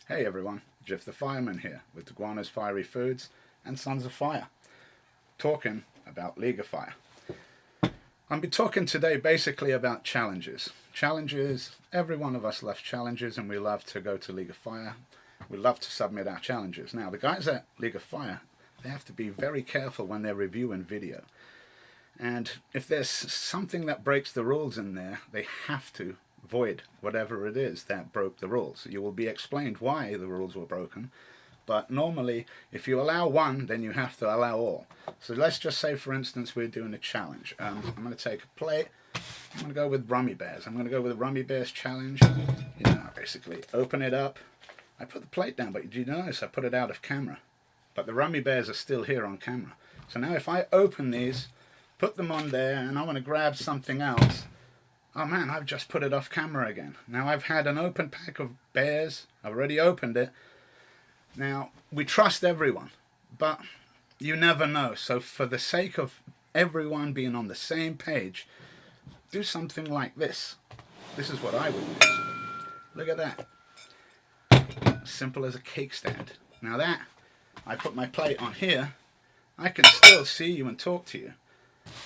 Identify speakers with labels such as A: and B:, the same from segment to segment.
A: Hey everyone, Jeff the Fireman here with the Guano's Fiery Foods and Sons of Fire, talking about League of Fire. I'll be talking today basically about challenges. Challenges, every one of us loves challenges and we love to go to League of Fire. We love to submit our challenges. Now the guys at League of Fire, they have to be very careful when they're reviewing video. And if there's something that breaks the rules in there, they have to void whatever it is that broke the rules. You will be explained why the rules were broken, but normally if you allow one, then you have to allow all. So let's just say, for instance, we're doing a challenge. I'm going to take a plate. I'm going to go with Rummy Bears. I'm going to go with the Rummy Bears challenge. Basically open it up. I put the plate down, but did you notice I put it out of camera? But the Rummy Bears are still here on camera. So now if I open these, put them on there, and I want to grab something else, oh man, I've just put it off camera again. Now I've had an open pack of bears. I've already opened it. Now, we trust everyone, but you never know. So for the sake of everyone being on the same page, do something like this. This is what I would use. Look at that. Simple as a cake stand. Now that, I put my plate on here, I can still see you and talk to you.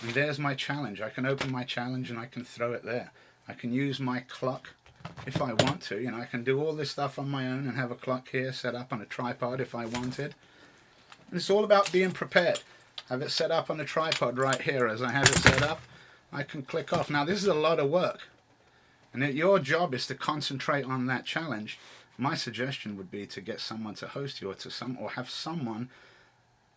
A: And there's my challenge. I can open my challenge and I can throw it there. I can use my clock if I want to. I can do all this stuff on my own and have a clock here set up on a tripod if I wanted. And it's all about being prepared. Have it set up on a tripod right here as I have it set up. I can click off. Now this is a lot of work. And your job is to concentrate on that challenge. My suggestion would be to get someone to host you or have someone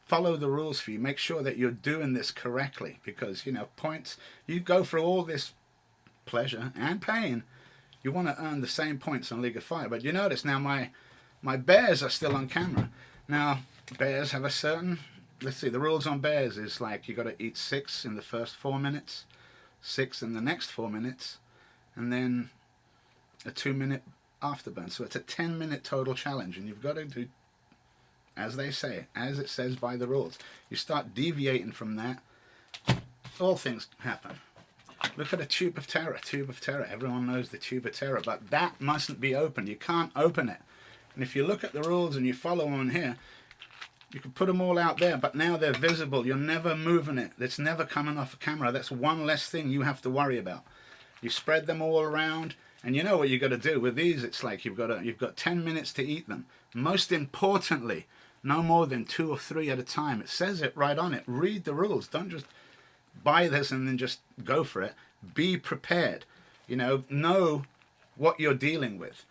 A: follow the rules for you. Make sure that you're doing this correctly, because points, you go through all this pleasure and pain, you want to earn the same points on League of Fire. But you notice now my bears are still on camera. Now bears have a certain, let's see, the rules on bears is like you got to eat 6 in the first 4 minutes, 6 in the next 4 minutes, and then a 2-minute afterburn. So it's a 10-minute total challenge, and you've got to do as they say, as it says by the rules. You start deviating from that, all things happen. Look at a tube of terror. Tube of terror. Everyone knows the tube of terror, but that mustn't be opened. You can't open it. And if you look at the rules and you follow on here, you can put them all out there, but now they're visible. You're never moving it. It's never coming off a camera. That's one less thing you have to worry about. You spread them all around, and you know what you got to do with these. It's like you've got 10 minutes to eat them. Most importantly, no more than 2 or 3 at a time. It says it right on it. Read the rules. Don't just buy this and then just go for it. Be prepared. Know what you're dealing with.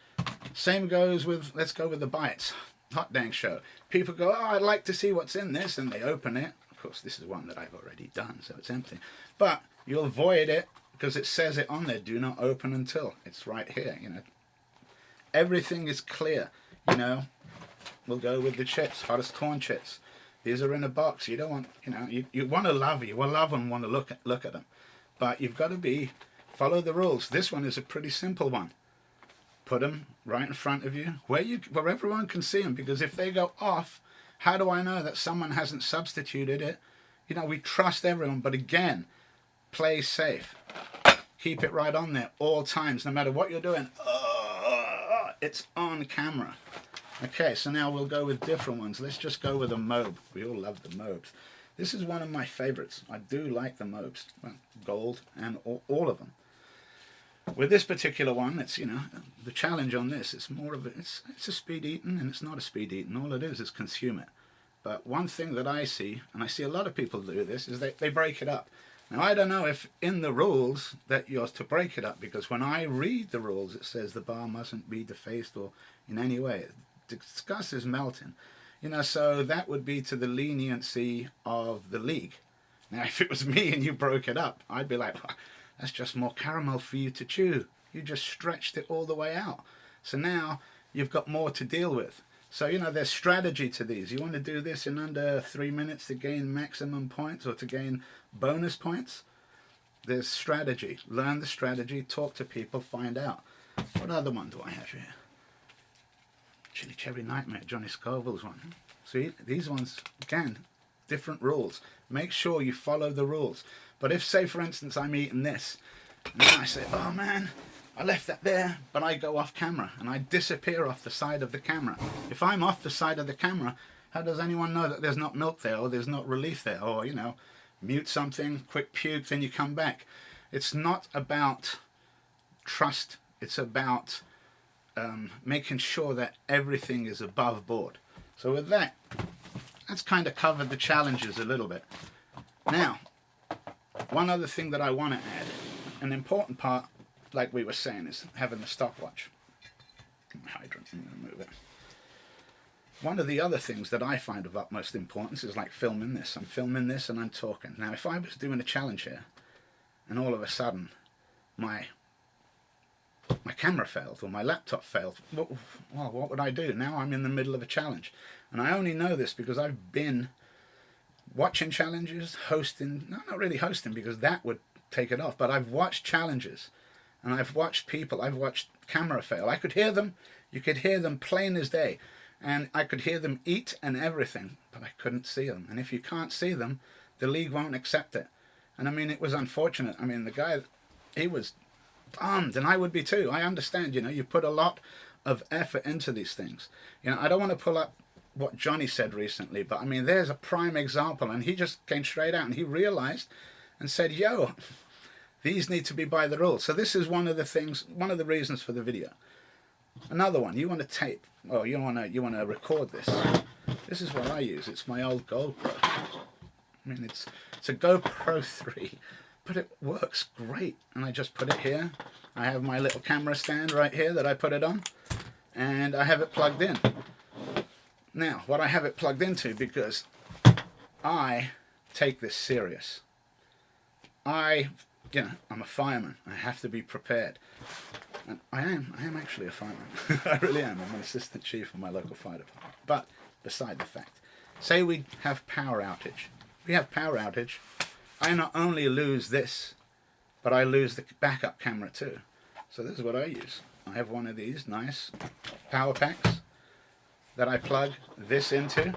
A: Same goes with, let's go with the bites. Hot dang show. People go, oh, I'd like to see what's in this, and they open it. Of course, this is one that I've already done, so it's empty. But you'll avoid it because it says it on there. Do not open until. It's right here. Everything is clear. We'll go with the chips, hottest corn chips. These are in a box. You don't want, you want to love them. You will love them, want to look at them. But you've got to follow the rules. This one is a pretty simple one. Put them right in front of you, where everyone can see them, because if they go off, how do I know that someone hasn't substituted it? We trust everyone, but again, play safe. Keep it right on there all times, no matter what you're doing. It's on camera. Okay, so now we'll go with different ones. Let's just go with a mobe. We all love the mobes. This is one of my favorites. I do like the mobes. Well, gold and all of them. With this particular one, it's, the challenge on this, it's more of it's a speed eating, and it's not a speed eating. All it is consume it. But one thing that I see, and I see a lot of people do this, is they break it up. Now, I don't know if in the rules that you're to break it up, because when I read the rules, it says the bar mustn't be defaced or in any way. Discusses melting, so that would be to the leniency of the league. Now if it was me and you broke it up, I'd be like, that's just more caramel for you to chew. You just stretched it all the way out, so now you've got more to deal with. So there's strategy to these. You want to do this in under 3 minutes to gain maximum points or to gain bonus points. There's strategy. Learn the strategy, talk to people, find out. What other one do I have here? Chili Cherry Nightmare, Johnny Scoville's one. See, these ones, again, different rules. Make sure you follow the rules. But if, say, for instance, I'm eating this, and then I say, oh man, I left that there, but I go off camera and I disappear off the side of the camera. If I'm off the side of the camera, how does anyone know that there's not milk there, or there's not relief there, or, you know, mute something, quick puke, then you come back? It's not about trust. It's about making sure that everything is above board. So with that, that's kind of covered the challenges a little bit. Now, one other thing that I want to add, an important part, like we were saying, is having the stopwatch. Hydrant, I'm going to move it. One of the other things that I find of utmost importance is like filming this. I'm filming this and I'm talking. Now, if I was doing a challenge here, and all of a sudden my camera failed or my laptop failed, well, what would I do? Now I'm in the middle of a challenge. And I only know this because I've been watching challenges, hosting, no, not really hosting because that would take it off, but I've watched challenges and I've watched people, I've watched camera fail. I could hear them, you could hear them plain as day, and I could hear them eat and everything, but I couldn't see them. And if you can't see them, the league won't accept it. And I mean, it was unfortunate. I mean, the guy, he was bummed, and I would be too. I understand, you know, you put a lot of effort into these things. You know, I don't want to pull up what Johnny said recently, but I mean, there's a prime example, and he just came straight out and he realized and said, yo, these need to be by the rules. So this is one of the things, one of the reasons for the video. Another one, you want to tape, or you want to record this. This is what I use. It's my old GoPro. I mean, it's a GoPro 3, but it works great. And I just put it here. I have my little camera stand right here that I put it on, and I have it plugged in. Now, what I have it plugged into, because I take this serious. I'm a fireman. I have to be prepared. And I am actually a fireman. I really am. I'm an assistant chief of my local fire department. But beside the fact, say we have power outage. We have power outage. I not only lose this, but I lose the backup camera too. So this is what I use. I have one of these nice power packs that I plug this into.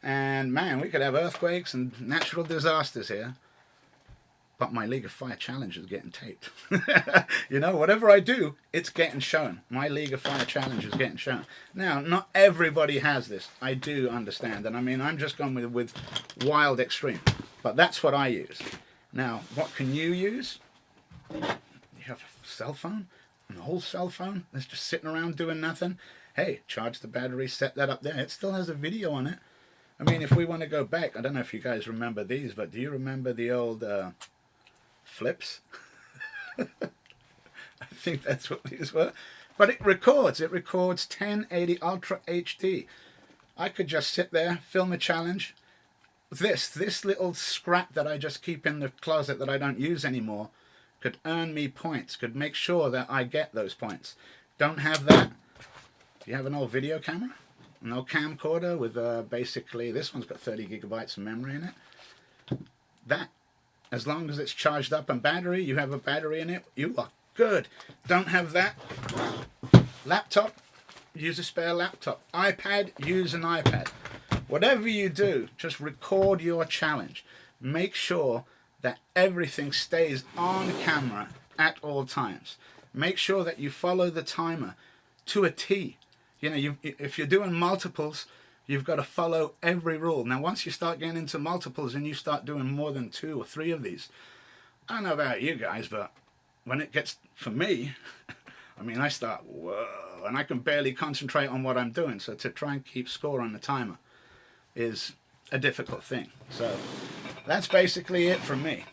A: And man, we could have earthquakes and natural disasters here. But my League of Fire challenge is getting taped. You know, whatever I do, it's getting shown. My League of Fire challenge is getting shown. Now, not everybody has this. I do understand. And I mean, I'm just going with wild extreme. But that's what I use. Now, what can you use? You have a cell phone? An old cell phone that's just sitting around doing nothing? Hey, charge the battery, set that up there. It still has a video on it. I mean, if we want to go back, I don't know if you guys remember these, but do you remember the old flips? I think that's what these were. But it records 1080 Ultra HD. I could just sit there, film a challenge. This little scrap that I just keep in the closet that I don't use anymore could earn me points, could make sure that I get those points. Don't have that. Do you have an old video camera? An old camcorder with basically, this one's got 30 gigabytes of memory in it. That, as long as it's charged up and battery, you have a battery in it, you are good. Don't have that. Laptop, use a spare laptop. iPad, use an iPad. Whatever you do, just record your challenge. Make sure that everything stays on camera at all times. Make sure that you follow the timer to a T. You know, if you're doing multiples, you've got to follow every rule. Now, once you start getting into multiples and you start doing more than 2 or 3 of these, I don't know about you guys, but when it gets, for me, I mean, I start, whoa, and I can barely concentrate on what I'm doing. So to try and keep score on the timer is a difficult thing. So that's basically it from me.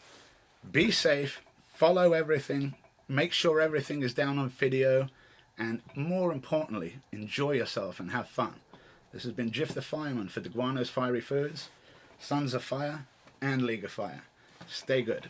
A: Be safe, follow everything, make sure everything is down on video, and more importantly, enjoy yourself and have fun. This has been Jiff the Fireman for Guano's Fiery Foods, Sons of Fire, and League of Fire. Stay good.